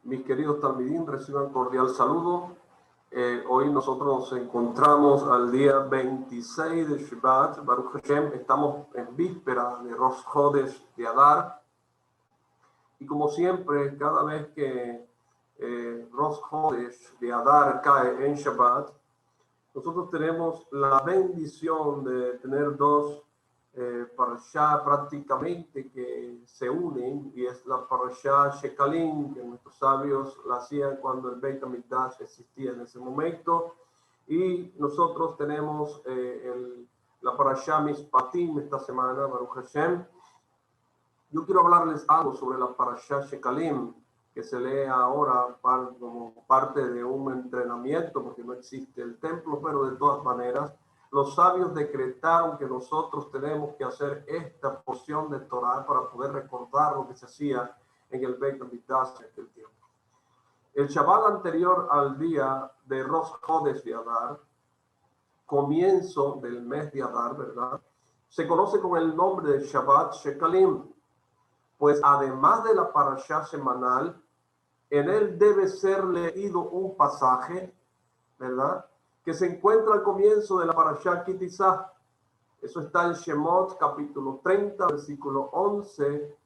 Mis queridos talmidín, reciban cordial saludo. Hoy nosotros nos encontramos al día 26 de Shabbat, Baruch Hashem. Estamos en víspera de Rosh Chodesh de Adar. Y como siempre, cada vez que Rosh Chodesh de Adar cae en Shabbat, nosotros tenemos la bendición de tener dos parashá prácticamente que se unen, y es la parashá Shekalim, que nuestros sabios la hacían cuando el Beit HaMikdash existía en ese momento, y nosotros tenemos la parashá Mishpatim esta semana, Baruch Hashem. Yo quiero hablarles algo sobre la parashá Shekalim, que se lee ahora como parte de un entrenamiento, porque no existe el templo, pero de todas maneras, los sabios decretaron que nosotros tenemos que hacer esta porción de Torah para poder recordar lo que se hacía en el Beit HaMikdash en aquel tiempo. El Shabbat anterior al día de Rosh Chodesh de Adar, comienzo del mes de Adar, ¿verdad?, se conoce con el nombre de Shabbat Shekalim, pues además de la parashá semanal, en él debe ser leído un pasaje, ¿verdad?, que se encuentra al comienzo de la parashá Kitizá. Eso está en Shemot, capítulo 30, versículo 11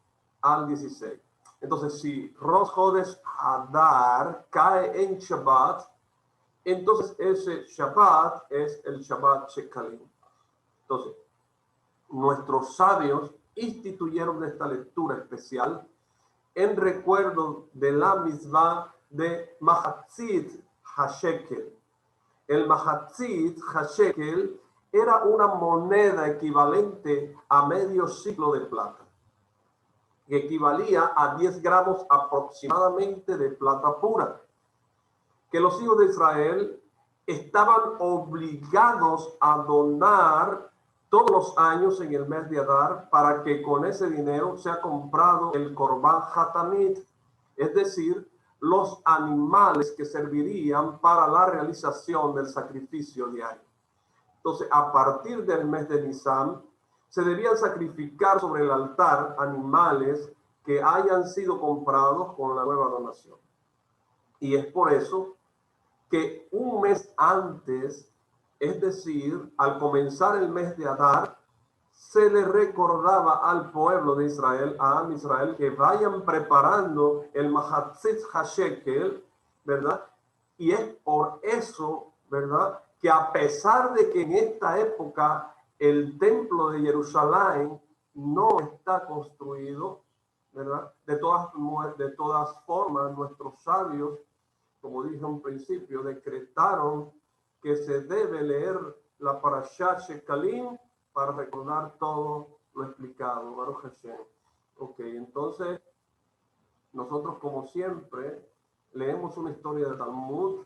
al 16. Entonces, si Rosh Chodesh Adar cae en Shabbat, entonces ese Shabbat es el Shabbat Shekalim. Entonces, nuestros sabios instituyeron esta lectura especial en recuerdo de la mitzvah de Mahatzit HaShekel. El Mahatzit HaShekel era una moneda equivalente a medio siglo de plata, que equivalía a 10 gramos aproximadamente de plata pura, que los hijos de Israel estaban obligados a donar todos los años en el mes de Adar, para que con ese dinero sea comprado el Korban Hatamid, es decir, los animales que servirían para la realización del sacrificio diario. Entonces, a partir del mes de Nisan, se debían sacrificar sobre el altar animales que hayan sido comprados con la nueva donación. Y es por eso que un mes antes, es decir, al comenzar el mes de Adar, se le recordaba al pueblo de Israel, a Am Israel, que vayan preparando el Mahatzit HaShekel, ¿verdad? Y es por eso, ¿verdad?, que a pesar de que en esta época el templo de Jerusalén no está construido, ¿verdad?, de todas formas, nuestros sabios, como dije en un principio, decretaron que se debe leer la parashá Shekalim para recordar todo lo explicado. Baruch Hashem. Ok, entonces nosotros, como siempre, leemos una historia de Talmud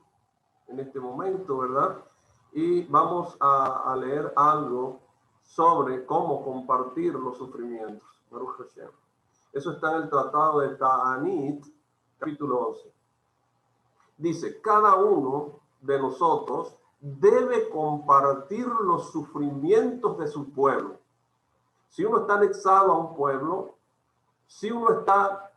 en este momento, ¿verdad? Y vamos a leer algo sobre cómo compartir los sufrimientos. Baruch Hashem. Eso está en el tratado de Ta'anit, capítulo 11. Dice, cada uno de nosotros debe compartir los sufrimientos de su pueblo. Si uno está anexado a un pueblo, si uno está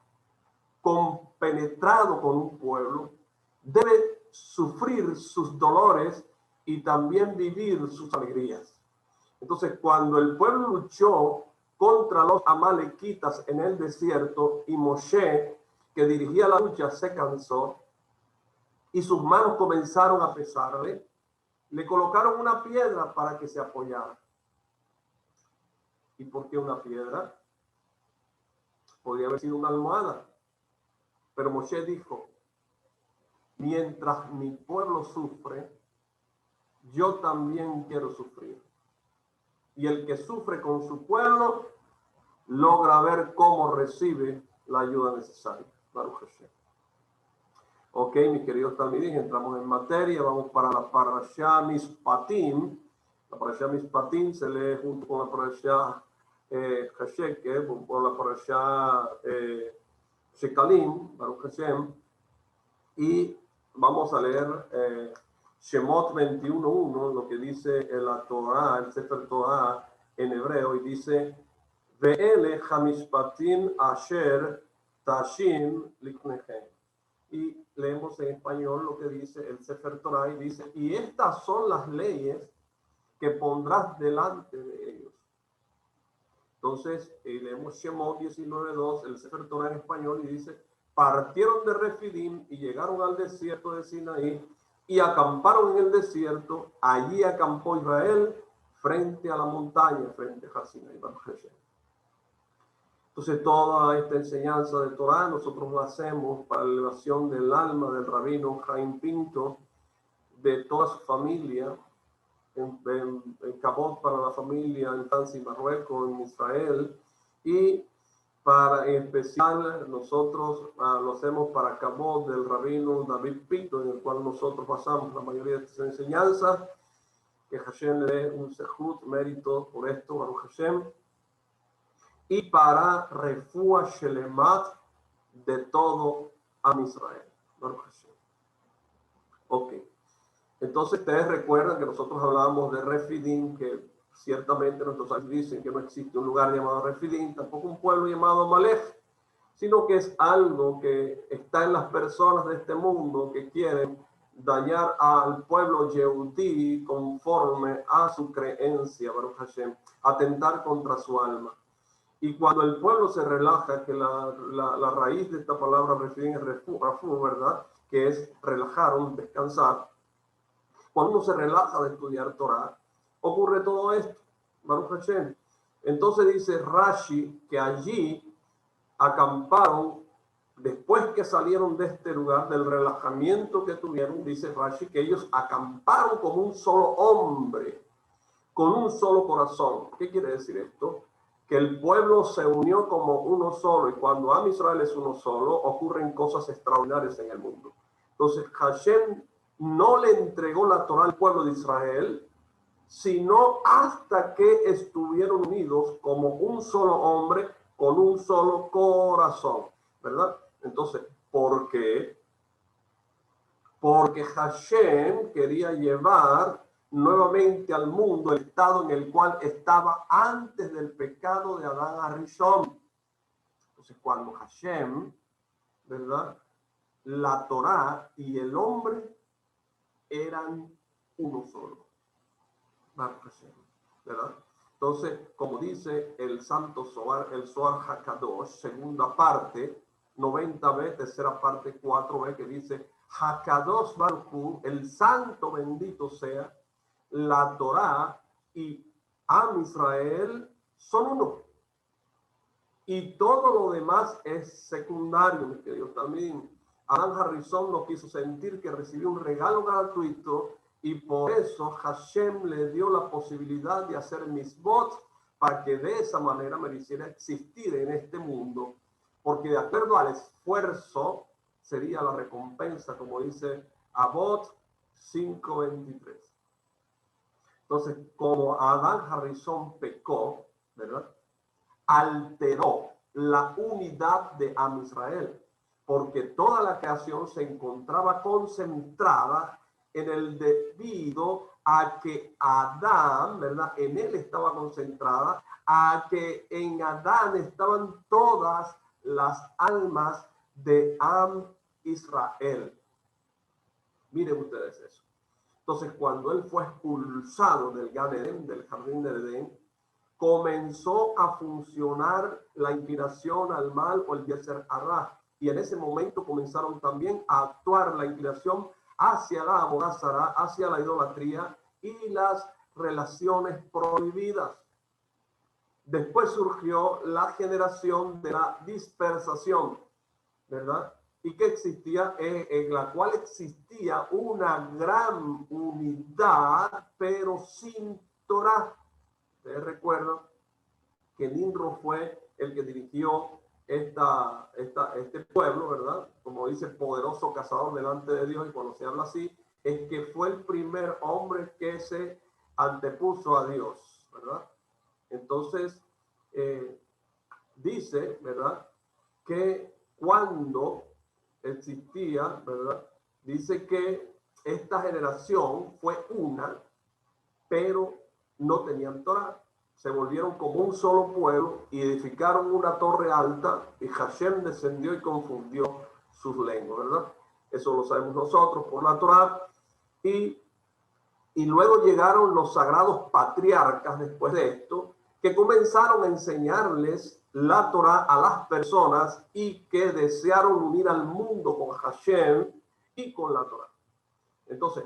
compenetrado con un pueblo, debe sufrir sus dolores y también vivir sus alegrías. Entonces, cuando el pueblo luchó contra los amalequitas en el desierto y Moshe, que dirigía la lucha, se cansó y sus manos comenzaron a pesarle, le colocaron una piedra para que se apoyara. ¿Y por qué una piedra? Podría haber sido una almohada. Pero Moshe dijo, mientras mi pueblo sufre, yo también quiero sufrir. Y el que sufre con su pueblo logra ver cómo recibe la ayuda necesaria. Baruch Hashem. Ok, mis queridos talmidín, entramos en materia, vamos para la parashá Mishpatim. La parashá Mishpatim se lee junto con la parashá Hashekel, con la parashá Shekalim, Baruch Hashem, y vamos a leer Shemot 21.1, lo que dice la Torah, el Sefer Torah en hebreo, y dice, Ve'ele hamishpatim asher tashim liknechem. y leemos en español lo que dice el Sefer Torah y dice, y estas son las leyes que pondrás delante de ellos. Entonces, leemos Shemot 19:2, el Sefer Torah en español, y dice, partieron de Refidim y llegaron al desierto de Sinaí y acamparon en el desierto. Allí acampó Israel frente a la montaña, frente a Sinaí. Entonces, toda esta enseñanza de Torah nosotros la hacemos para la elevación del alma del rabino Jaime Pinto, de toda su familia, en Cabot para la familia en Francia y Marruecos, en Israel, y para en especial nosotros lo hacemos para Cabot del rabino David Pinto, en el cual nosotros pasamos la mayoría de estas enseñanzas, que Hashem le dé un sejut, mérito por esto, Baruch Hashem, y para Refúa Shelemat de todo Am Israel, Baruch Hashem. Ok. Entonces ustedes recuerdan que nosotros hablábamos de Refidim, que ciertamente nuestros sabios dicen que no existe un lugar llamado Refidim, tampoco un pueblo llamado Amalek, sino que es algo que está en las personas de este mundo que quieren dañar al pueblo Yehudí conforme a su creencia, Baruch Hashem, atentar contra su alma. Y cuando el pueblo se relaja, que la raíz de esta palabra Refidim es refu, ¿verdad? Que es relajar o descansar. Cuando uno se relaja de estudiar Torah, ocurre todo esto, Baruch Hashem. Entonces dice Rashi que allí acamparon, después que salieron de este lugar, del relajamiento que tuvieron, dice Rashi, que ellos acamparon como un solo hombre, con un solo corazón. ¿Qué quiere decir esto? Que el pueblo se unió como uno solo, y cuando Am Israel es uno solo, ocurren cosas extraordinarias en el mundo. Entonces Hashem no le entregó la Torah al pueblo de Israel, sino hasta que estuvieron unidos como un solo hombre, con un solo corazón, ¿verdad? Entonces, ¿por qué? Porque Hashem quería llevar nuevamente al mundo el estado en el cual estaba antes del pecado de Adán Arishon. Entonces, cuando Hashem, ¿verdad? La Torah y el hombre eran uno solo, ¿verdad? Entonces, como dice el Santo Zohar, el Zohar Hakadosh, segunda parte, 90b, tercera parte, 4b, que dice, Hakadosh Baruch Hu, el Santo bendito sea, la Torah y Am Israel son uno. Y todo lo demás es secundario, mis queridos. También Adán Harrison no quiso sentir que recibió un regalo gratuito y por eso Hashem le dio la posibilidad de hacer misbot para que de esa manera mereciera existir en este mundo, porque de acuerdo al esfuerzo sería la recompensa, como dice Abot 5:23. Entonces, como Adán Harrison pecó, ¿verdad?, alteró la unidad de Am Israel, porque toda la creación se encontraba concentrada en el debido a que Adán, ¿verdad?, en él estaba concentrada, a que en Adán estaban todas las almas de Am Israel. Miren ustedes eso. Entonces, cuando él fue expulsado del Gan Eden, del jardín de Edén, comenzó a funcionar la inclinación al mal o el Yetzer Hará. Y en ese momento comenzaron también a actuar la inclinación hacia la Avodah Zará, hacia la idolatría y las relaciones prohibidas. Después surgió la generación de la dispersación, ¿verdad? Y que existía, en la cual existía una gran unidad, pero sin Torah. Ustedes recuerdan que Nimrod fue el que dirigió este pueblo, ¿verdad? Como dice, poderoso cazador delante de Dios, y cuando se habla así, es que fue el primer hombre que se antepuso a Dios, ¿verdad? Entonces, dice, ¿verdad?, que cuando existía, ¿verdad?, dice que esta generación fue una, pero no tenían Torah. Se volvieron como un solo pueblo y edificaron una torre alta y Hashem descendió y confundió sus lenguas, ¿verdad? Eso lo sabemos nosotros por la Torá. Y luego llegaron los sagrados patriarcas después de esto, que comenzaron a enseñarles la Torá a las personas y que desearon unir al mundo con Hashem y con la Torá. Entonces,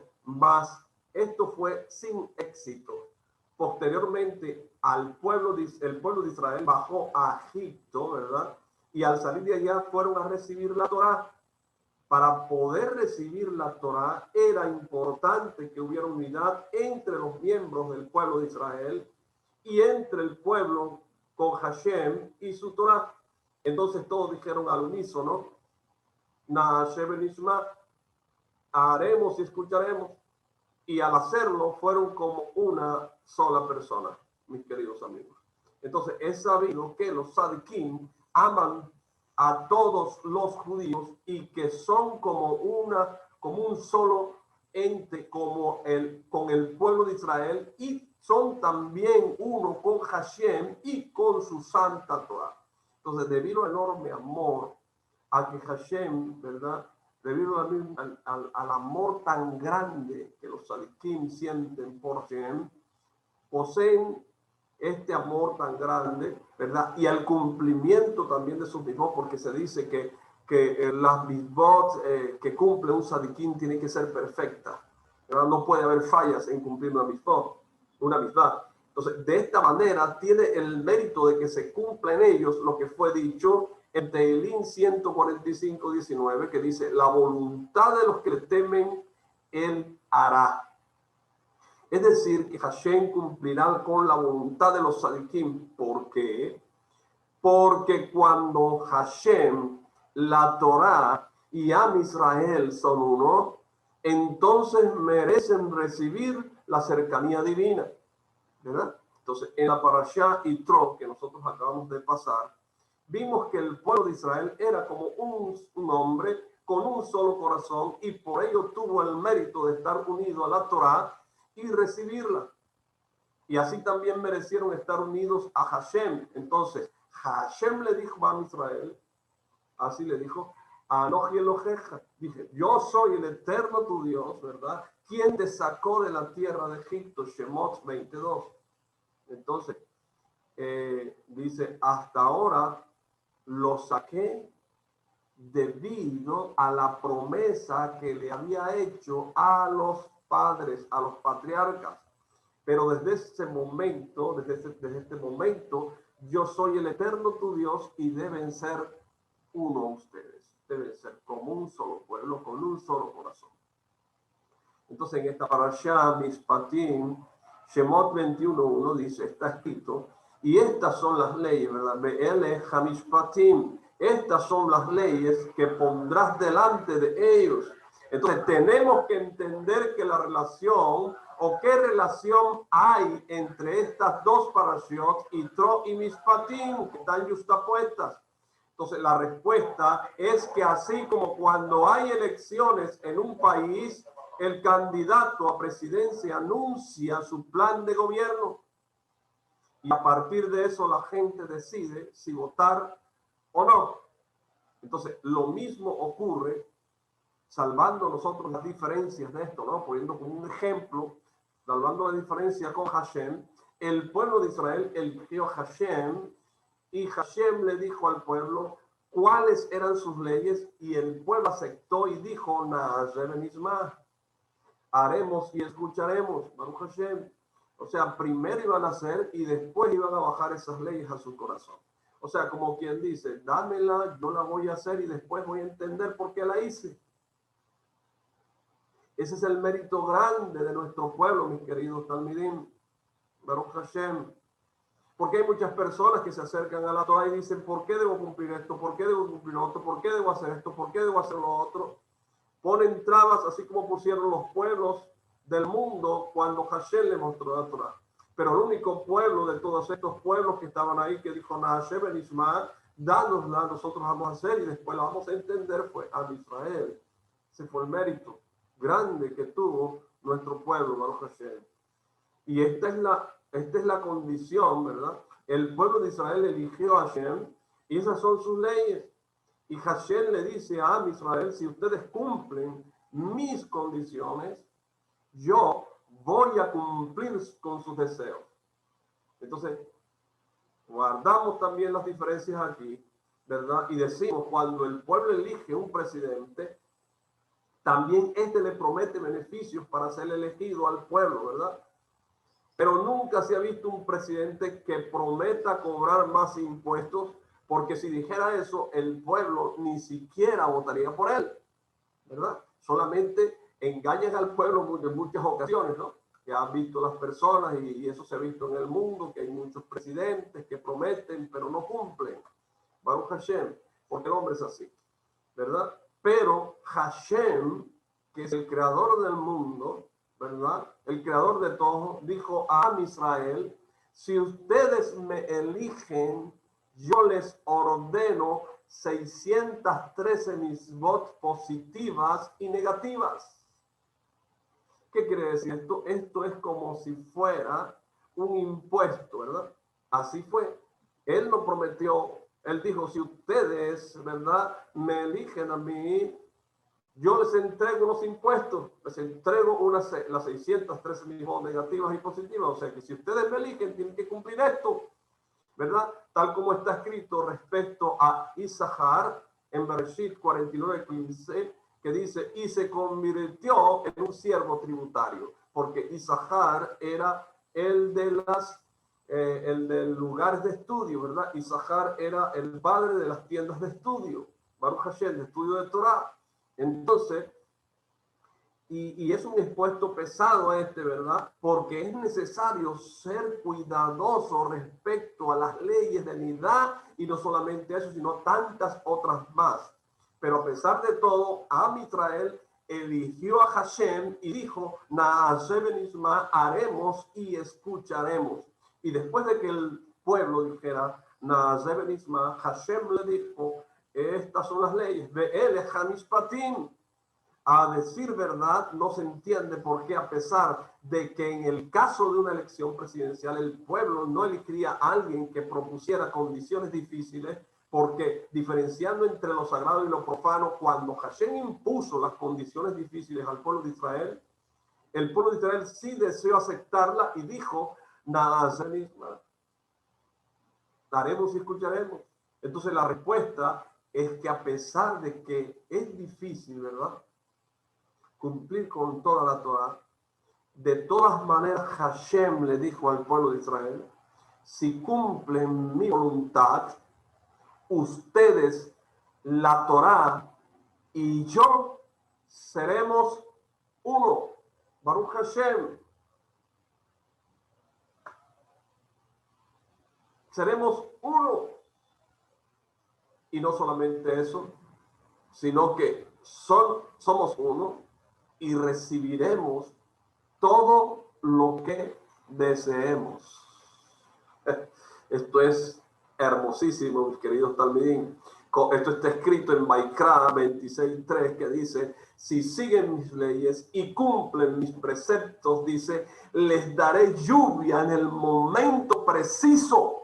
esto fue sin éxito. Posteriormente, el pueblo de Israel bajó a Egipto, ¿verdad? Y al salir de allá fueron a recibir la Torá. Para poder recibir la Torá era importante que hubiera unidad entre los miembros del pueblo de Israel y entre el pueblo con Hashem y su Torá. Entonces todos dijeron al unísono, Na'aseh v'nishma, haremos y escucharemos. Y al hacerlo fueron como una sola persona, mis queridos amigos. Entonces es sabido que los tzadikim aman a todos los judíos y que son como un solo ente con el pueblo de Israel, y son también uno con Hashem y con su santa Torah. Entonces, debido al enorme amor a que Hashem, ¿verdad? Debido al amor tan grande que los tzadikim sienten por Hashem, poseen este amor tan grande, ¿verdad? Y al cumplimiento también de sus mitzvot, porque se dice que las mitzvot que cumple un tzadikim tienen que ser perfectas, ¿verdad? No puede haber fallas en cumplir una mitzvot, una mitzvah. Entonces, de esta manera tiene el mérito de que se cumpla en ellos lo que fue dicho en Tehilim 145:19, que dice, la voluntad de los que le temen, él hará. Es decir, que Hashem cumplirá con la voluntad de los tzadikim. ¿Por qué? Porque cuando Hashem, la Torá y Am Israel son uno, entonces merecen recibir la cercanía divina, ¿verdad? Entonces, en la parashá Yitro, que nosotros acabamos de pasar, vimos que el pueblo de Israel era como un hombre con un solo corazón, y por ello tuvo el mérito de estar unido a la Torá y recibirla. Y así también merecieron estar unidos a Hashem. Entonces, Hashem le dijo a Israel, así le dijo, Anoji Eloheja, dije, yo soy el eterno tu Dios, ¿verdad? Quien te sacó de la tierra de Egipto, Shemot 22. Entonces, dice, hasta ahora lo saqué debido a la promesa que le había hecho a los padres, a los patriarcas. Pero desde este momento, yo soy el eterno tu Dios, y deben ser uno ustedes. Deben ser como un solo pueblo, con un solo corazón. Entonces, en esta parashá, Mishpatim, Shemot 21:1 dice, está escrito, y estas son las leyes, ¿verdad? Ve'ele hamishpatim, estas son las leyes que pondrás delante de ellos. Entonces, tenemos que entender que la relación, o qué relación hay entre estas dos parashot, Yitro y Mishpatim, que están justapuestas. Entonces, la respuesta es que así como cuando hay elecciones en un país, el candidato a presidencia anuncia su plan de gobierno, y a partir de eso la gente decide si votar o no. Entonces, lo mismo ocurre, salvando nosotros las diferencias de esto, ¿no? Poniendo como un ejemplo, salvando la diferencia con Hashem, el pueblo de Israel eligió a Hashem, y Hashem le dijo al pueblo cuáles eran sus leyes, y el pueblo aceptó y dijo, Na'aseh v'nishma, haremos y escucharemos, Baruch Hashem. O sea, primero iban a hacer y después iban a bajar esas leyes a su corazón. O sea, como quien dice, dámela, yo la voy a hacer y después voy a entender por qué la hice. Ese es el mérito grande de nuestro pueblo, mis queridos Talmidim, Baruch Hashem. Porque hay muchas personas que se acercan a la Torah y dicen, ¿por qué debo cumplir esto? ¿Por qué debo cumplir lo otro? ¿Por qué debo hacer esto? ¿Por qué debo hacer lo otro? Ponen trabas, así como pusieron los pueblos del mundo cuando Hashem le mostró la Torah. Pero el único pueblo de todos estos pueblos que estaban ahí, que dijo Na'aseh v'nishma, dánosla, nosotros vamos a hacer y después la vamos a entender, fue a Israel. Ese fue el mérito grande que tuvo nuestro pueblo, Baruch Hashem. Y esta es la condición, ¿verdad? El pueblo de Israel eligió a Hashem, y esas son sus leyes. Y Hashem le dice a Israel, si ustedes cumplen mis condiciones, yo voy a cumplir con sus deseos. Entonces, guardamos también las diferencias aquí, ¿verdad? Y decimos, cuando el pueblo elige un presidente, también este le promete beneficios para ser elegido al pueblo, ¿verdad? Pero nunca se ha visto un presidente que prometa cobrar más impuestos, porque si dijera eso, el pueblo ni siquiera votaría por él, ¿verdad? Solamente engañan al pueblo en muchas ocasiones, ¿no? Que han visto las personas y eso se ha visto en el mundo, que hay muchos presidentes que prometen pero no cumplen. Baruch Hashem, porque el hombre es así, ¿verdad? Pero Hashem, que es el creador del mundo, ¿verdad? El creador de todo, dijo a Israel, si ustedes me eligen, yo les ordeno 613 misbot positivas y negativas. ¿Qué quiere decir esto? Esto es como si fuera un impuesto, ¿verdad? Así fue. Él lo prometió. Él dijo, si ustedes, ¿verdad?, me eligen a mí, yo les entrego los impuestos, les entrego las 613 misbot negativas y positivas. O sea que si ustedes me eligen, tienen que cumplir esto, ¿verdad? Tal como está escrito respecto a Isahar en Bereshit 49:15, que dice, y se convirtió en un siervo tributario, porque Isahar era el del lugar de estudio, ¿verdad? Isahar era el padre de las tiendas de estudio, Baruch Hashem, de estudio de Torah. Entonces, y es un impuesto pesado ¿verdad? Porque es necesario ser cuidadoso respecto a las leyes de Nidá, y no solamente eso, sino tantas otras más. Pero a pesar de todo, Israel eligió a Hashem y dijo, Naaseh Benishma, haremos y escucharemos. Y después de que el pueblo dijera, Naaseh Benishma, Hashem le dijo, estas son las leyes, Ve'ele Hamishpatim. A decir verdad, no se entiende por qué, a pesar de que en el caso de una elección presidencial el pueblo no elegiría a alguien que propusiera condiciones difíciles, porque diferenciando entre lo sagrado y lo profano, cuando Hashem impuso las condiciones difíciles al pueblo de Israel, el pueblo de Israel sí deseó aceptarla y dijo, haremos y escucharemos. Entonces la respuesta es que a pesar de que es difícil, ¿verdad?, cumplir con toda la Torah, de todas maneras Hashem le dijo al pueblo de Israel, si cumplen mi voluntad, ustedes, la Torah y yo seremos uno. Baruch Hashem. Seremos uno. Y no solamente eso, sino que somos uno y recibiremos todo lo que deseemos. Esto es hermosísimo, mis queridos talmidín. Esto está escrito en Baikra 26:3, que dice, si siguen mis leyes y cumplen mis preceptos, dice, les daré lluvia en el momento preciso.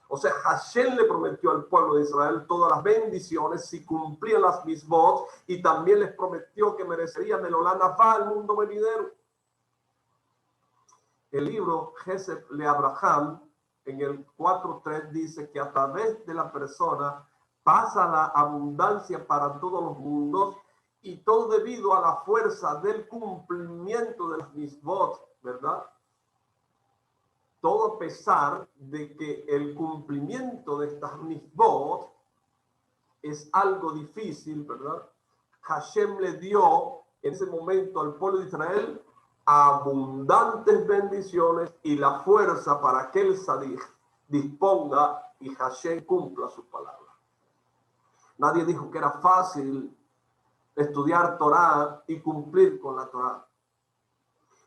O sea, Hashem le prometió al pueblo de Israel todas las bendiciones si cumplían las misbot, y también les prometió que merecerían el Olanafá, el mundo venidero. El libro Gesed le Abraham, en el 4:3, dice que a través de la persona pasa la abundancia para todos los mundos, y todo debido a la fuerza del cumplimiento de las misbot, ¿verdad? Todo a pesar de que el cumplimiento de estas misbot es algo difícil, ¿verdad? Hashem le dio en ese momento al pueblo de Israel abundantes bendiciones y la fuerza para que el Sadik disponga y Hashem cumpla su palabra. Nadie dijo que era fácil estudiar Torah y cumplir con la Torah.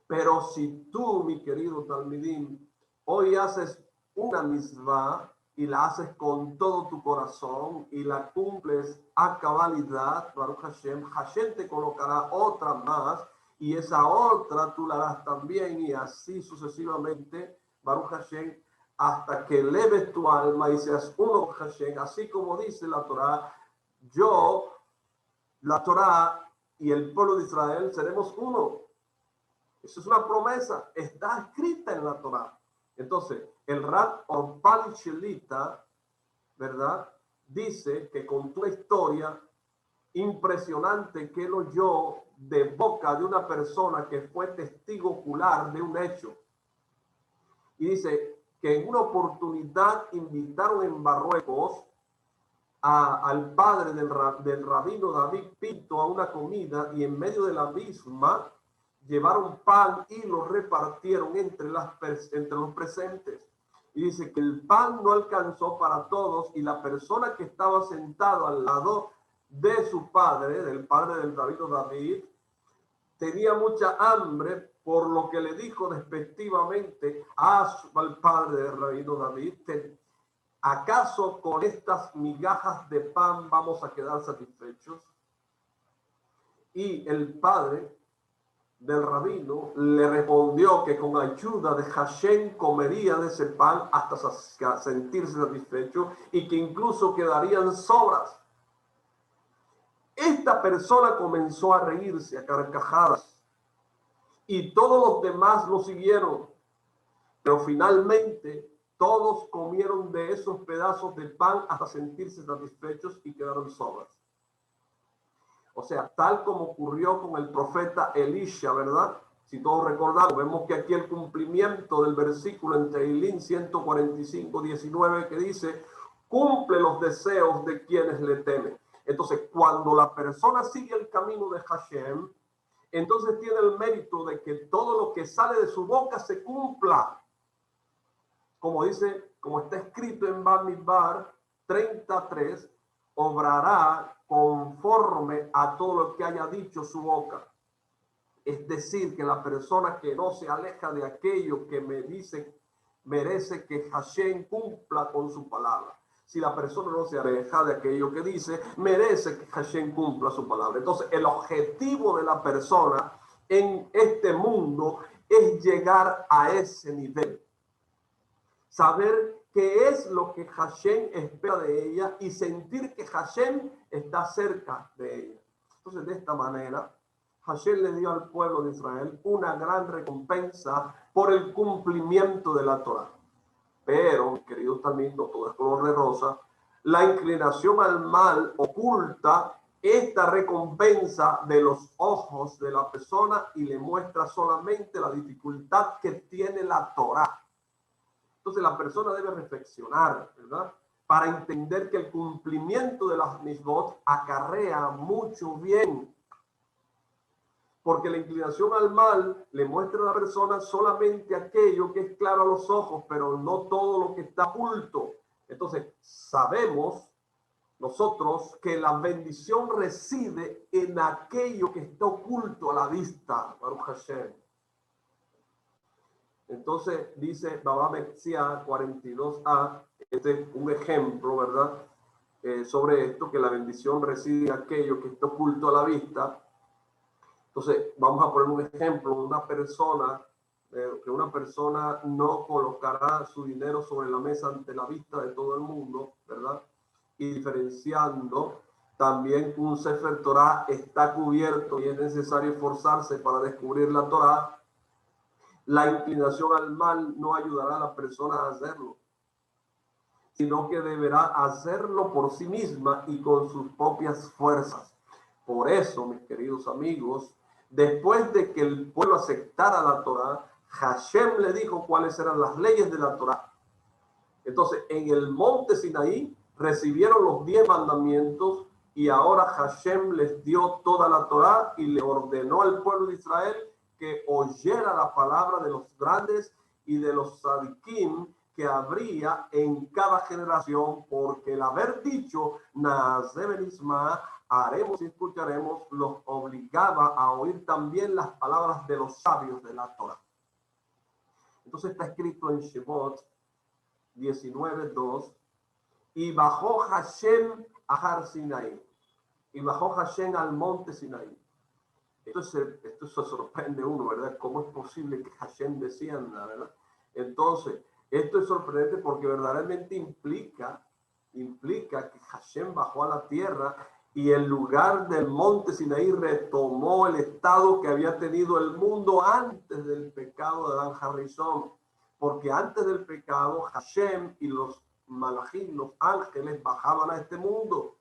Pero si tú, mi querido talmidín, hoy haces una misvá y la haces con todo tu corazón y la cumples a cabalidad, Baruch Hashem, Hashem te colocará otra más y esa otra tú la harás también, y así sucesivamente, Baruch Hashem, hasta que eleves tu alma y seas uno con Hashem, así como dice la Torah, yo, la Torá y el pueblo de Israel seremos uno. Eso es una promesa, está escrita en la Torá. Entonces, el Rab Orpali Shelita, ¿verdad? Dice que contó una historia impresionante que él oyó de boca de una persona que fue testigo ocular de un hecho. Y dice que en una oportunidad invitaron en Marruecos al padre del rabino David Pinto a una comida, y en medio de la misma llevaron pan y lo repartieron entre los presentes. Y dice que el pan no alcanzó para todos, y la persona que estaba sentado al lado de su padre, del padre del rabino David, tenía mucha hambre, por lo que le dijo despectivamente al padre del rabino David: ¿acaso con estas migajas de pan vamos a quedar satisfechos? Y el padre del rabino le respondió que con ayuda de Hashem comería de ese pan hasta sentirse satisfecho, y que incluso quedarían sobras. Esta persona comenzó a reírse a carcajadas, y todos los demás lo siguieron, pero finalmente todos comieron de esos pedazos de pan hasta sentirse satisfechos y quedaron sobras. O sea, tal como ocurrió con el profeta Elisha, ¿verdad? Si todos recordamos, vemos que aquí el cumplimiento del versículo en Teilín 145, 19, que dice: cumple los deseos de quienes le temen. Entonces, cuando la persona sigue el camino de Hashem, entonces tiene el mérito de que todo lo que sale de su boca se cumpla. Como dice, como está escrito en Bamidbar 33, obrará conforme a todo lo que haya dicho su boca. Es decir, que la persona que no se aleja de aquello que me dice, merece que Hashem cumpla con su palabra. Si la persona no se aleja de aquello que dice, merece que Hashem cumpla su palabra. Entonces, el objetivo de la persona en este mundo es llegar a ese nivel. Saber qué es lo que Hashem espera de ella y sentir que Hashem está cerca de ella. Entonces, de esta manera, Hashem le dio al pueblo de Israel una gran recompensa por el cumplimiento de la Torá. Pero, queridos también, no todo es color de rosa. La inclinación al mal oculta esta recompensa de los ojos de la persona y le muestra solamente la dificultad que tiene la Torá. Entonces la persona debe reflexionar, ¿verdad? Para entender que el cumplimiento de las misbot acarrea mucho bien. Porque la inclinación al mal le muestra a la persona solamente aquello que es claro a los ojos, pero no todo lo que está oculto. Entonces sabemos nosotros que la bendición reside en aquello que está oculto a la vista, Baruch Hashem. Entonces dice Baba Metzia 42a, este es un ejemplo, ¿verdad? Sobre esto, que la bendición reside en aquello que está oculto a la vista. Entonces vamos a poner un ejemplo: que una persona no colocará su dinero sobre la mesa ante la vista de todo el mundo, ¿verdad? Y diferenciando también, un Sefer Torah está cubierto y es necesario esforzarse para descubrir la Torah. La inclinación al mal no ayudará a la persona a hacerlo, sino que deberá hacerlo por sí misma y con sus propias fuerzas. Por eso, mis queridos amigos, después de que el pueblo aceptara la Torá, Hashem le dijo cuáles eran las leyes de la Torá. Entonces, en el monte Sinaí recibieron los 10 mandamientos, y ahora Hashem les dio toda la Torá y le ordenó al pueblo de Israel que oyera la palabra de los grandes y de los sadikim que habría en cada generación, porque el haber dicho Naaseh Benishma, haremos y escucharemos, los obligaba a oír también las palabras de los sabios de la Torá. Entonces está escrito en Shemot 19:2, y bajó Hashem a Har Sinaí, y bajó Hashem al monte Sinaí. Esto se sorprende uno, ¿verdad? ¿Cómo es posible que Hashem descienda, verdad? Entonces, esto es sorprendente porque verdaderamente implica que Hashem bajó a la tierra y el lugar del monte Sinaí retomó el estado que había tenido el mundo antes del pecado de Adán Harrison, porque antes del pecado Hashem y los malachim, los ángeles, bajaban a este mundo.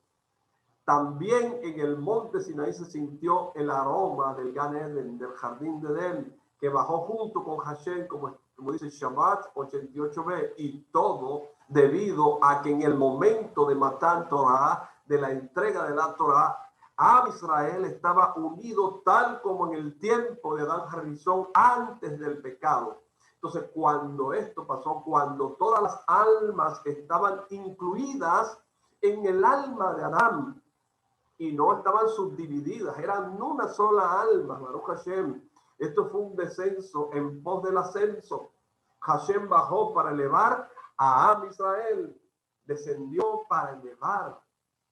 También en el monte Sinaí se sintió el aroma del Gan Eden, del jardín de Edén, que bajó junto con Hashem, como dice Shabbat 88b, y todo debido a que en el momento de Matan Torah, de la entrega de la Torah, a Israel estaba unido tal como en el tiempo de Adán Harrison antes del pecado. Entonces, cuando esto pasó, cuando todas las almas estaban incluidas en el alma de Adán y no estaban subdivididas, eran una sola alma, Baruch Hashem. Esto fue un descenso en pos del ascenso. Hashem bajó para elevar a Am Israel, descendió para elevar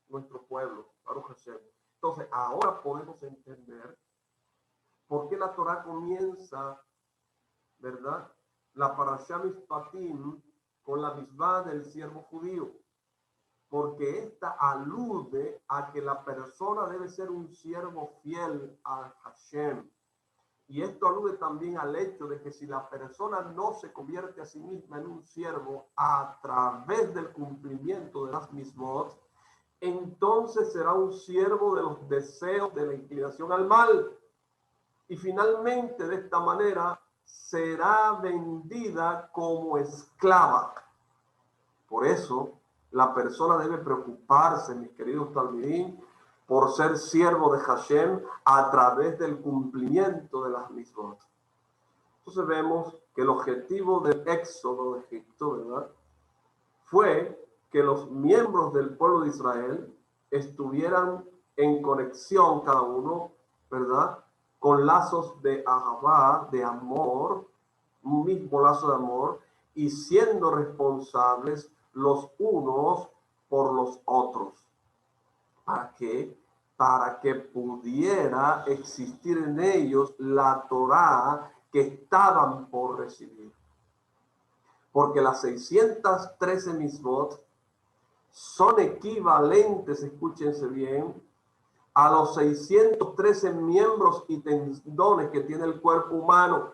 nuestro pueblo, Baruch Hashem. Entonces, ahora podemos entender por qué la Torah comienza, ¿verdad? La Parashá Mishpatim con la misma del siervo judío, porque esta alude a que la persona debe ser un siervo fiel a Hashem. Y esto alude también al hecho de que si la persona no se convierte a sí misma en un siervo a través del cumplimiento de las mismot, entonces será un siervo de los deseos, de la inclinación al mal. Y finalmente, de esta manera, será vendida como esclava. Por eso, la persona debe preocuparse, mis queridos talmidín, por ser siervo de Hashem a través del cumplimiento de las mismot. Entonces vemos que el objetivo del éxodo de Egipto, ¿verdad?, fue que los miembros del pueblo de Israel estuvieran en conexión cada uno, ¿verdad?, con lazos de ahavá, de amor, un mismo lazo de amor, y siendo responsables los unos por los otros. ¿Para qué? Para que pudiera existir en ellos la Torá que estaban por recibir. Porque las 613 mismot son equivalentes, escúchense bien, a los 613 miembros y tendones que tiene el cuerpo humano.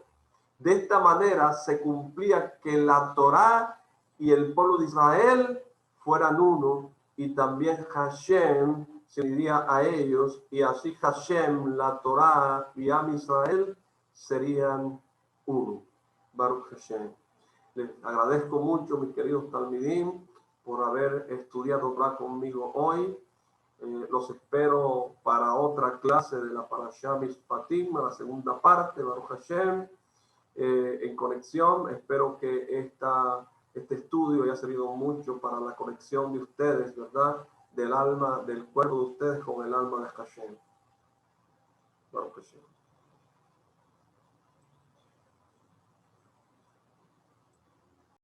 De esta manera se cumplía que la Torá y el pueblo de Israel fueran uno, y también Hashem se uniría a ellos, y así Hashem, la Torá y Am Israel serían uno. Baruch Hashem. Les agradezco mucho, mis queridos talmidim, por haber estudiado Torah conmigo hoy. Los espero para otra clase de la Parashá Mishpatim, la segunda parte, Baruch Hashem, en conexión. Espero que este estudio haya servido mucho para la conexión de ustedes, ¿verdad?, del alma, del cuerpo de ustedes con el alma de Hashem. Baruch Hashem.